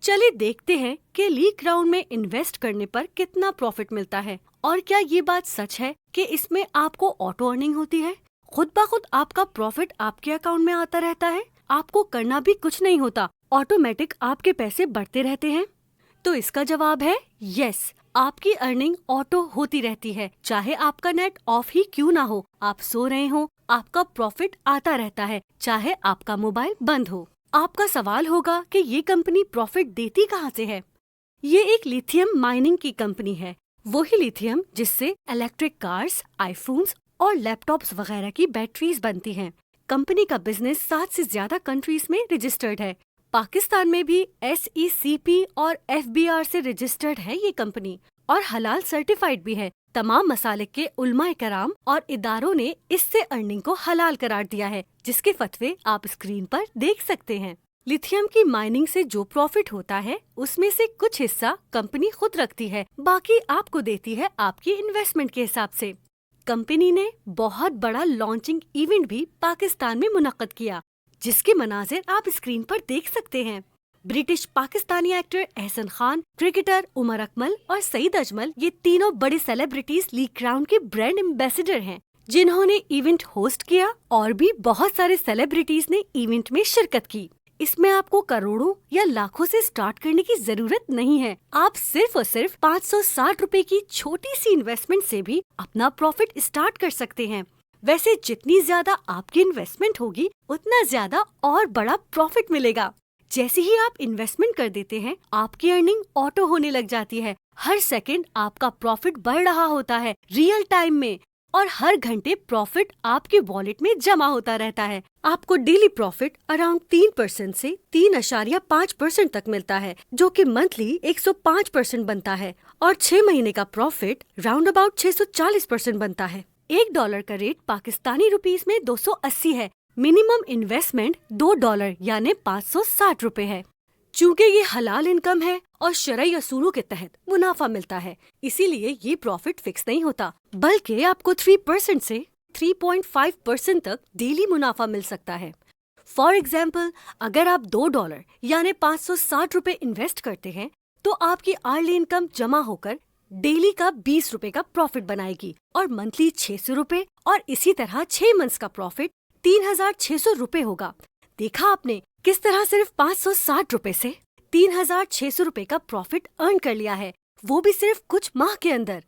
चलिए देखते हैं कि लीक राउंड में इन्वेस्ट करने पर कितना प्रॉफिट मिलता है और क्या ये बात सच है कि इसमें आपको ऑटो अर्निंग होती है। खुद ब खुद आपका प्रॉफिट आपके अकाउंट में आता रहता है, आपको करना भी कुछ नहीं होता, ऑटोमेटिक आपके पैसे बढ़ते रहते हैं। तो इसका जवाब है यस, आपकी अर्निंग ऑटो होती रहती है। चाहे आपका नेट ऑफ ही क्यों ना हो, आप सो रहे हो, आपका प्रॉफिट आता रहता है, चाहे आपका मोबाइल बंद हो। आपका सवाल होगा कि ये कंपनी प्रॉफिट देती कहाँ से है। ये एक लिथियम माइनिंग की कंपनी है, वही लिथियम जिससे इलेक्ट्रिक कार्स, आईफोन्स और लैपटॉप्स वगैरह की बैटरीज बनती हैं। कंपनी का बिजनेस 7 से ज्यादा कंट्रीज में रजिस्टर्ड है। पाकिस्तान में भी SECP और FBR से रजिस्टर्ड है ये कंपनी और हलाल सर्टिफाइड भी है। तमाम मसालिक के उलमाए कराम और इदारों ने इससे अर्निंग को हलाल करार दिया है, जिसके फतवे आप स्क्रीन पर देख सकते हैं। लिथियम की माइनिंग से जो प्रॉफिट होता है उसमें से कुछ हिस्सा कंपनी खुद रखती है, बाकी आपको देती है आपकी इन्वेस्टमेंट के हिसाब से। कंपनी ने बहुत बड़ा लॉन्चिंग इवेंट भी पाकिस्तान में मुनक्कद किया, जिसके मनाजिर आप स्क्रीन पर देख सकते हैं। British Pakistani actor Ehsan Khan, cricketer Umar Akmal और सईद अजमल, ये तीनों बड़े सेलिब्रिटीज लीक राउंड के ब्रांड एम्बेसडर हैं, जिन्होंने इवेंट होस्ट किया और भी बहुत सारे सेलिब्रिटीज ने इवेंट में शिरकत की। इसमें आपको करोड़ों या लाखों से स्टार्ट करने की जरूरत नहीं है। आप सिर्फ और सिर्फ 560 रुपए की छोटी सी इन्वेस्टमेंट से भी अपना प्रॉफिट स्टार्ट कर सकते हैं। वैसे जितनी ज्यादा आपकी इन्वेस्टमेंट होगी, उतना ज्यादा और बड़ा प्रॉफिट मिलेगा। जैसे ही आप इन्वेस्टमेंट कर देते हैं, आपकी अर्निंग ऑटो होने लग जाती है। हर सेकंड आपका प्रॉफिट बढ़ रहा होता है रियल टाइम में, और हर घंटे प्रॉफिट आपके वॉलेट में जमा होता रहता है। आपको डेली प्रॉफिट अराउंड 3% से 3.5% तक मिलता है, जो कि मंथली 105% बनता है, और 6 महीने का प्रॉफिट राउंड अबाउट 640% बनता है। $1 का रेट पाकिस्तानी रुपीस में 280 है। मिनिमम इन्वेस्टमेंट $2 यानी 560 रुपए है। चूँकि ये हलाल इनकम है और शरई असूलों के तहत मुनाफा मिलता है, इसीलिए ये प्रॉफिट फिक्स नहीं होता, बल्कि आपको 3% से 3.5% तक डेली मुनाफा मिल सकता है। फॉर एग्जाम्पल, अगर आप $2 यानी 560 रुपए इन्वेस्ट करते हैं, तो आपकी अर्ली इनकम जमा होकर डेली का 20 रुपए का प्रॉफिट बनाएगी और मंथली 600 रुपए, और इसी तरह 6 मंथ्स का प्रॉफिट 3600 रुपए होगा। देखा आपने किस तरह सिर्फ 560 रुपए से 3600 रुपए का प्रॉफिट अर्न कर लिया है, वो भी सिर्फ कुछ माह के अंदर।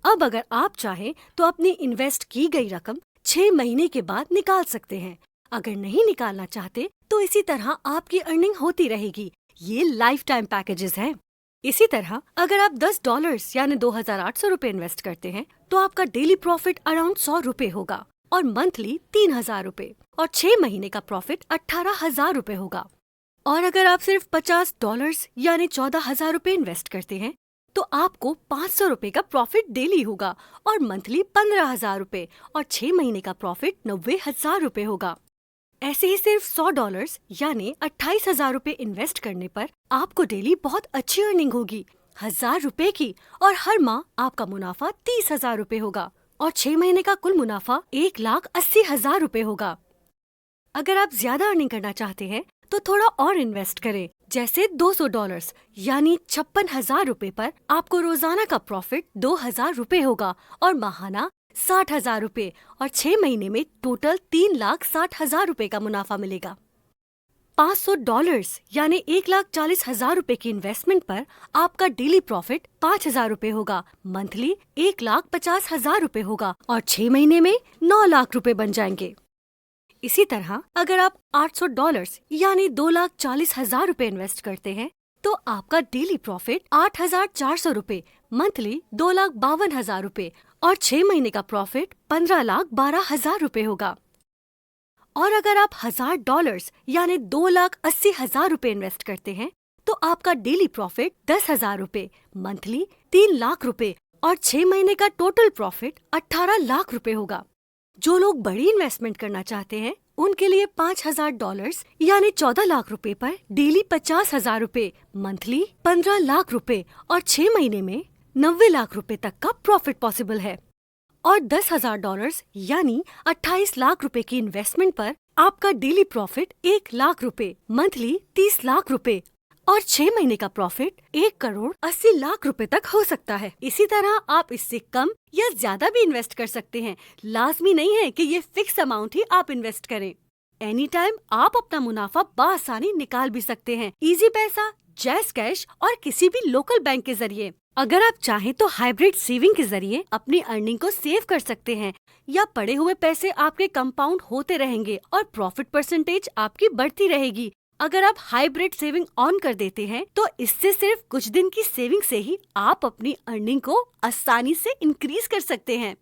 अब अगर आप चाहें तो अपनी इन्वेस्ट की गई रकम 6 महीने के बाद निकाल सकते हैं। अगर नहीं निकालना चाहते तो इसी तरह आपकी अर्निंग होती रहेगी। ये लाइफ टाइम पैकेजेस हैं। इसी तरह अगर आप $10 यानी 2800 रुपए इन्वेस्ट करते हैं, तो आपका डेली प्रॉफिट अराउंड 100 रुपए होगा और मंथली 3000 रुपए, और 6 महीने का प्रॉफिट 18,000 रुपए होगा। और अगर आप सिर्फ $50 यानी 14,000 रुपए इन्वेस्ट करते हैं, तो आपको 500 रुपए का प्रॉफिट डेली होगा और मंथली 15,000 रुपए, और 6 महीने का प्रॉफिट 90,000 रुपए होगा। ऐसे ही सिर्फ $100 यानी 28,000 रुपए इन्वेस्ट करने पर आपको डेली बहुत अच्छी अर्निंग होगी, 1000 रुपए की, और हर माह आपका मुनाफा 30,000 रुपए होगा, और 6 महीने का कुल मुनाफा 1,80,000 रुपए होगा। अगर आप ज्यादा अर्निंग करना चाहते हैं तो थोड़ा और इन्वेस्ट करें, जैसे $200 यानी 56,000 रुपए पर आपको रोजाना का प्रॉफिट 2,000 रुपए होगा और माहाना 60,000 रुपए, और 6 महीने में टोटल 3,60,000 रुपए का मुनाफा मिलेगा। $500 यानी 1,40,000 रुपए की इन्वेस्टमेंट पर आपका डेली प्रॉफिट 5,000 रुपए होगा, मंथली 1,50,000 रुपए होगा, और 6 महीने में 9 लाख रुपए बन जाएंगे। इसी तरह अगर आप $800 यानी 2,40,000 रुपए इन्वेस्ट करते हैं, तो आपका डेली प्रॉफिट 8,400 रुपए, मंथली 2,52,000 रुपए, और 6 महीने का प्रॉफिट 15,12,000 रुपए होगा। और अगर आप $1,000 यानी 2,80,000 रुपए इन्वेस्ट करते हैं, तो आपका डेली प्रॉफिट 10,000 रुपए, मंथली 3 लाख रुपए, और 6 महीने का टोटल प्रॉफिट 18 लाख रुपए होगा। जो लोग बड़ी इन्वेस्टमेंट करना चाहते हैं, उनके लिए $5,000 यानी 14 लाख रुपए पर डेली 50,000 रुपए, मंथली 15 लाख रुपए, और 6 महीने में 90 लाख रुपए तक का प्रॉफिट पॉसिबल है। और $10,000 यानी 28 लाख रुपए की इन्वेस्टमेंट पर आपका डेली प्रॉफिट 1 लाख रुपए, मंथली 30 लाख रुपए, और 6 महीने का प्रॉफिट 1,80,00,000 रुपए तक हो सकता है। इसी तरह आप इससे कम या ज्यादा भी इन्वेस्ट कर सकते हैं। लाजमी नहीं है कि ये फिक्स अमाउंट ही आप इन्वेस्ट करें। एनी टाइम आप अपना मुनाफा बआसानी निकाल भी सकते हैं। इजी पैसा, जैज़ कैश और किसी भी लोकल बैंक के जरिए। अगर आप चाहें तो हाइब्रिड सेविंग के जरिए अपनी अर्निंग को सेव कर सकते हैं, या पड़े हुए पैसे आपके कंपाउंड होते रहेंगे और प्रॉफिट परसेंटेज आपकी बढ़ती रहेगी। अगर आप हाइब्रिड सेविंग ऑन कर देते हैं तो इससे सिर्फ कुछ दिन की सेविंग से ही आप अपनी अर्निंग को आसानी से इंक्रीज कर सकते हैं।